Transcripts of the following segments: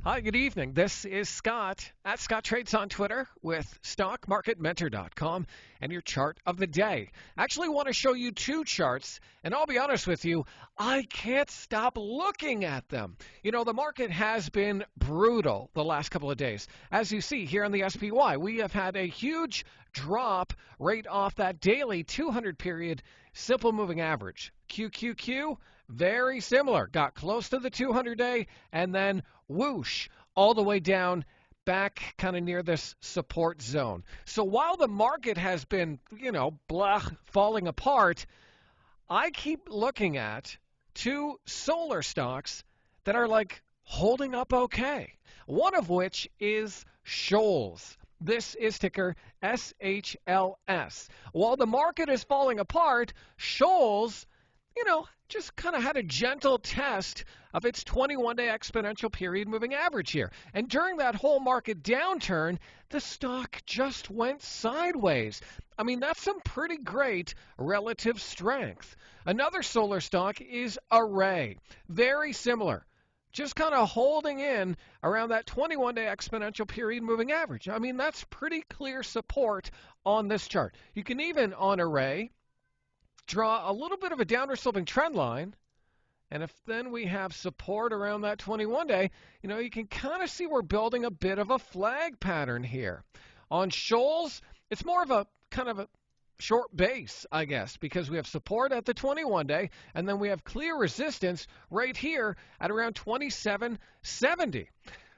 Hi, good evening. This is Scott at Scott Trades on Twitter with StockMarketMentor.com and your chart of the day. I actually want to show you two charts, and I'll be honest with you, I can't stop looking at them. You know, the market has been brutal the last couple of days. As you see here on the SPY, we have had a huge drop right off that daily 200 period simple moving average. QQQ, very similar. Got close to the 200-day and then whoosh, all the way down back kind of near this support zone. So while the market has been, falling apart, I keep looking at two solar stocks that are like holding up okay. One of which is SHLS. This is ticker SHLS. While the market is falling apart, SHLS, just kind of had a gentle test of its 21-day exponential period moving average here. And during that whole market downturn, the stock just went sideways. I mean, that's some pretty great relative strength. Another solar stock is ARRY. Very similar. Just kind of holding in around that 21-day exponential period moving average. I mean, that's pretty clear support on this chart. You can even, on ARRY, draw a little bit of a downward sloping trend line. And if then we have support around that 21-day, you can kind of see we're building a bit of a flag pattern here. On SHLS, it's more of a kind of a short base, I guess, because we have support at the 21-day, and then we have clear resistance right here at around 27.70.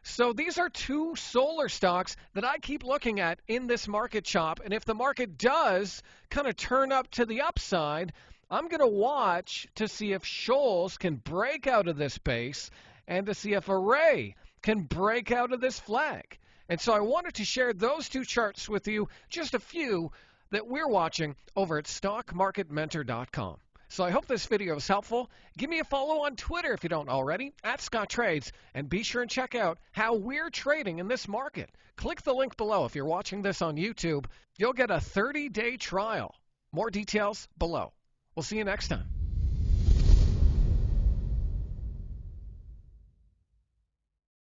So these are two solar stocks that I keep looking at in this market chop, and if the market does kind of turn up to the upside, I'm going to watch to see if SHLS can break out of this base and to see if ARRY can break out of this flag. And so I wanted to share those two charts with you, just a few that we're watching over at StockMarketMentor.com. So I hope this video is helpful. Give me a follow on Twitter if you don't already, at Scott Trades, and be sure and check out how we're trading in this market. Click the link below if you're watching this on YouTube. You'll get a 30-day trial. More details below. We'll see you next time.